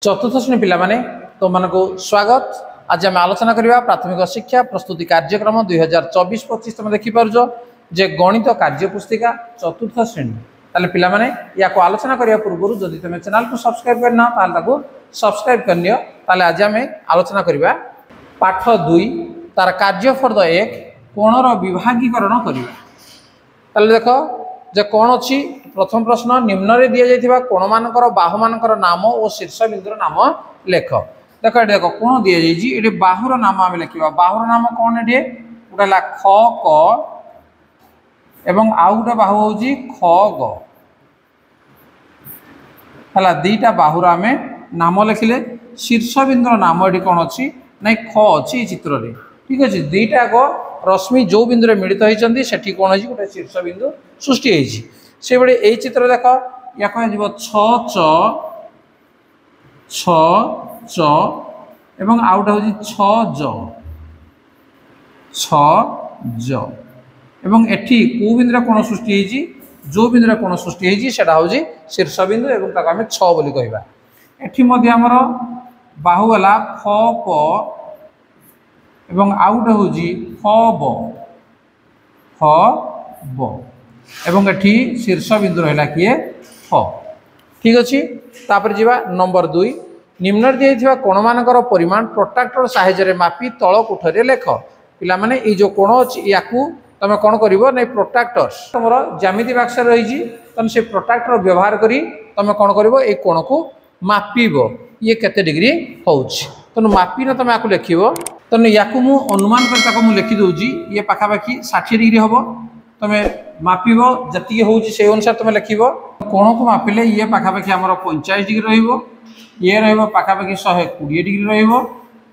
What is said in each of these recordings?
चतुर्थ श्रेणी पिला माने तो मानको स्वागत। आज आम आलोचना करवा प्राथमिक शिक्षा प्रस्तुति कार्यक्रम 2024-25 तुम देखिपार जे गणित कार्यपुस्तिका चतुर्थ श्रेणी। ताले पिला माने या को आलोचना करने पूर्व जदि तुम चैनल को सब्सक्राइब करना ताको सब्सक्राइब करनियो। ताले आज आम आलोचना करवा पाठ 2 तार कार्यफर्द 1 कोणर विभागीकरण करवा। ताले देखो जे कोण अच्छी प्रथम प्रश्न निम्न रे दिया जाइथिबा कोण मानकर बाहु मानकर नाम और शीर्ष बिंदुर नाम लेख। देखो ये देखो कोण दिया जाइछि एटे बाहुर नाम आमे लिखिबा। बाहुर नाम कोन एटे उडाला ख क एवं आउ गोटे बाहु होउछि ख ग। हला दीटा बाहुर आमे नाम लिखिले शीर्ष बिंदुर नाम एटी कोन अछि नै ख अछि चित्र रे। ठीक अछि दीटा को रश्मि जो बिंदु रे मिलित होइचंदी सेठी कोन अछि गोटे शीर्ष बिंदु सृष्टि होइछि। से बड़े ए चित्र देख या कह जीव छ च एवं आउटा हूँ छ ज एवं एठी को बिंदु कोण सृष्टि होइछि जो बिंदु कोण सृष्टि होइछि सेटा हूँ शीर्ष बिंदु एवं ताको आमे छ बोली कहबा। एठी मध्ये हमर बाहु वाला फ प एवं आउटा हूँ फ ब एवं एठी शीर्ष बिंदु रहला किए फ। ठीक अछि तापर जीवा नंबर 2 निम्न दिया कोण मानकर परिमाण प्रोट्राक्टर सहाय्य मापी तल कोठरी लेख। पिला माने ए जो कोण अछि याकू तमे कोन करिवो नै प्रोट्राक्टर तमरो ज्यामिति बाक्स रहिछि तमे से प्रोट्राक्टर व्यवहार करी तमे कोन करिवो ए कोण को मापीबो ये केते डिग्री होउछि। तनु मापी न तमे आकू लिखिवो तने याकू मु अनुमान कर ताको मु लिखि दोउछि ये पाखा पाखी 60 डिग्री होबो। तमे मापिबो जति होउछि से अनुसार तमे लिखिबो। कोण को मापिले ये पाखा पाखी हमर 45 डिग्री रहिबो ये रहइबो पाखा पाखी 120 डिग्री रहिबो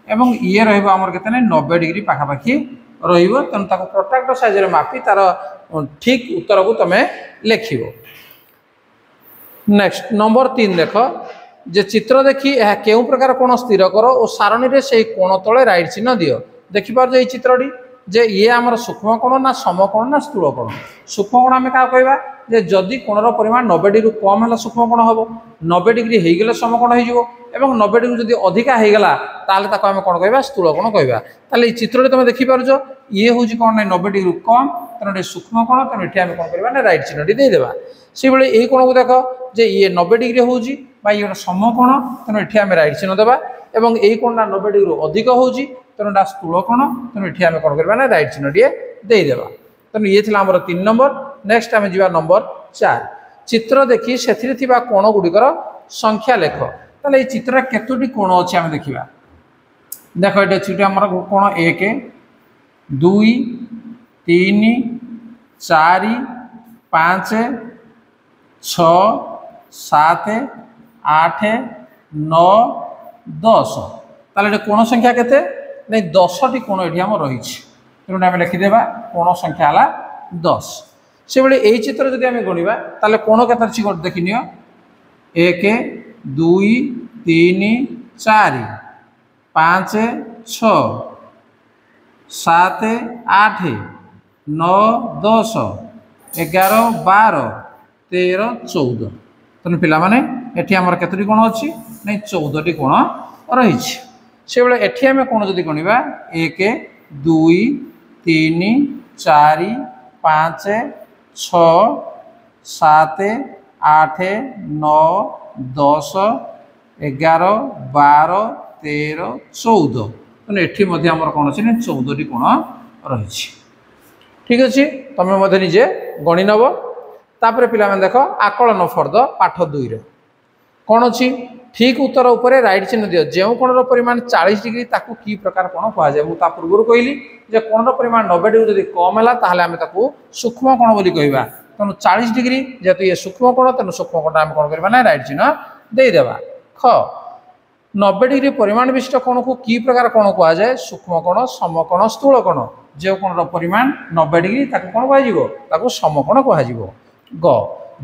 एवं ये रहइबो हमर केतने 90 डिग्री पाखा पाखी रहिबो। तन ताको प्रोट्राक्टर साइज रे मापी तार ठीक उत्तर को तमे लिखिबो। नेक्स्ट नंबर 3 देखो जे चित्र देखि यह केउ प्रकार कोण स्थिर करो और सारणी रे से कोण तळे राइट चिन्ह दियो। देखि पार जे चित्रडी जे ये आमर सूक्ष्म कोण ना समकोण ना स्थूल कोण। सूक्ष्म कोण आमे का कहबा जे जदि कोणर परिमाण 90 डिग्री कम हला सूक्ष्म कोण हबो 90 डिग्री हे गेले समकोण हे जिवो एवं 90 डिग्री जदि अधिका हे गेला ताले ताको आमे कोण कहबा स्थूल कोण कहबा। ताले चित्र रे तमे देखि पारजो ये होउची कोण नै 90 डिग्री कम तने सूक्ष्म कोण तने एठी आमे कोण करबा ना राइट चिन्हटी दे देबा। से बेले एही कोण को देखो जे ये 90 डिग्री होउची बा ये समकोण तने एठी आमे राइट चिन्ह देबा एवं एही कोण ना 90 डिग्री अधिक होउची तने स्थूल कोण तने एठी आमे कोण करबा ना राइट चिन्हटी दे देबा। तने ये थिला हमर 3 नंबर। नेक्स्ट आमे जीवा नंबर 4 चित्र देखि सेथिरे थिबा कोण गुडिकर संख्या लेख। ताले ए चित्र केतोटी कोण अछि आमे देखिबा। देखो एटा छिटे हमर कोण 1 2 3 4 5 6 7 8 9 10 ताले एटा कोण संख्या केते नै 10 टी कोण एठी हम रहिछि। तेणु आमे लिखि देबा कोण संख्या हला 10। से बेले एई चित्र जदि आमे गणिबा ताले कोण केते अछि गड देखिनियो 1 2 3 4 5 6 7 8 9 10 11 12 13 14 तने पिला माने एठी हमर केतरी कोण अछि नै 14 टी कोण रहिछि। से बेले एठी आमे कोण जदि गणिबा 1 2 3 4 5 6 7 8 9 10 11 12 13 14 तने एठी मध्ये हमर कोण अछि नै 14 टी कोण रहिछि। ठीक अछि तमे मध्ये निजे गणि नबो। तापर पिला माने देखो आकलन फर्द पाठ 2 रे कोण अछि ठीक उत्तर ऊपर राइट चिन्ह दियो। जेउ कोणर परिमाण 40 डिग्री ताकू की प्रकार कोण कहआ जाय। मु ता पूर्व कहली जे कोणर परिमाण 90 डिग्री जदि कम हला ताहाले आमे ताकू सूक्ष्म कोण बोली कहबा। तनु 40 डिग्री जेतु ये सूक्ष्म कोण तनु सूक्ष्म कोण आमे कोण करबा ना राइट चिन्ह दे देबा। ख 90 डिग्री परिमाण विशिष्ट कोण को की प्रकार कोण कहआ जाय सूक्ष्म कोण समकोण स्थूल कोण। जे कोणर परिमाण 90 डिग्री ताकू कोण कहआ जिवो ताकू समकोण कहआ जिवो। ग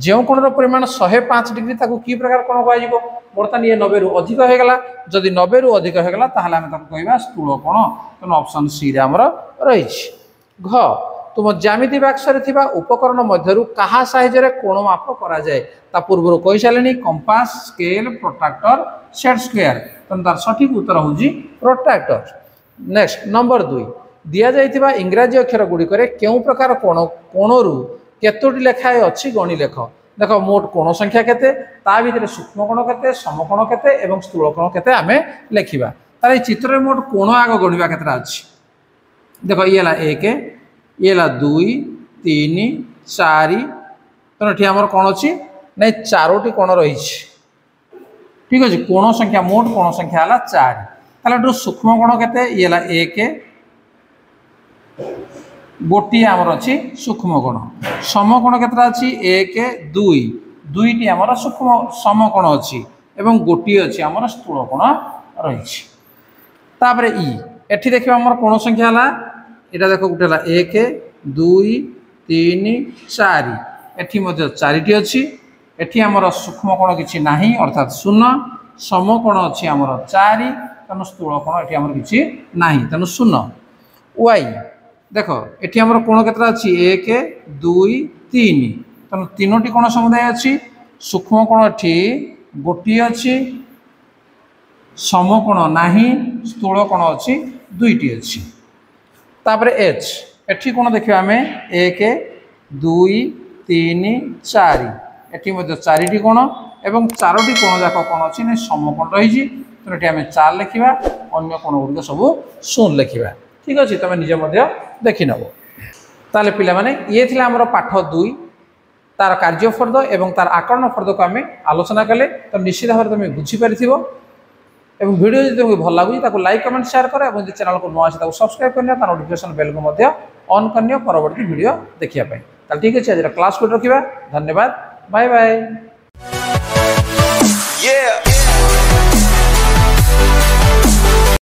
जो कोणर परिमाण 105 डिग्री ताकू की प्रकार कोण कहआ जिवो बर्तमान ये 90 रु अधिक हो गला जदि 90 रु अधिक हो गला ताहाले आमे ताकू कहबा स्थूल कोण। तनु ऑप्शन सी रे हमर रहिछि। घ तुम ज्यामिति बाक्स उपकरण मध्यरु कहा साहाय्य कोण माप करा जाए ता पूर्व कहि सारे compass scale protractor set square तेणु तार सठिक उत्तर होउजी प्रोट्रैक्टर। नेक्स्ट नंबर 2 दिया जाइथिबा इंग्राजी अक्षर गुड़िक केउ प्रकार कोणरू केतोटी लेखाए अच्छी गणी लेख। देख मोट कोण संख्या केते ता भितर सूक्ष्म कोण केते समकोण केते एवं स्थूल कोण केते आमे लेखिबा। तार चित्र मोट कोण आग गणिबा केतरा अछि देख ये ला 1 ये ला 2 3 4 तेणु एठी हमर कोण अछि नै चारोटी कोण रही ठीक अछि। कोण संख्या मोट कोण संख्या हला 4 ताले सूक्ष्म कोण केते ये ला 1 गोटी आमर अच्छी सूक्ष्म कोण समकोण केतरा अच्छी 1 2 दुईटी आमर सूक्ष्म समकोण अच्छी एवं गोटी अच्छी आमर स्थूल कोण रही। तापर ई एठी देखिबा आमर कोण संख्या हला एटा देखो गुटे हला 1 2 3 4 एठी मध्ये 4टी अच्छी एठी आमर सूक्ष्म कोण किछि नाही अर्थात शून्य समकोण अच्छी आमर 4 तनु स्थूल कोण एठी आमर किछि नाही तनु शून्य। वाई देख एठी हमर कोण केतरा अछि 1 2 3 तनु तीनोटी कोण समुदाय अछि सूक्ष्म कोण एठी गोटी अछि समकोण नाही स्थूल कोण अछि दुईटी अछि। तापर एच एठी कोण देखिबा हमें 1 2 3 4 एठी मध्ये 4टी कोण एवं 4टी कोण जाक कोण अछि ने समकोण रहिजी तनु एठी हमें 4 लिखिबा अन्य कोण गुड सब 0 लिखिबा ठीक अछि। तमे निजे मध्ये देखि नबो ताले पिला माने ये थिला हमर पाठ 2 तार कार्यफर्द एवं तार आकरण फर्द को आमे आलोचना कले तो निश्चित भाव तुम बुझी पारिथिबो एवं वीडियो जदि तुमको भल लागुची ताको लाइक कमेंट शेयर कर एवं जे चैनल को नुआ अछि ताको सब्सक्राइब करनिया ता नोटिफिकेशन बेल को मध्ये ऑन करनिया परवर्ती वीडियो देखिया पय। ताल ठीक अछि आज क्लास को रखिबा धन्यवाद बाय बाय।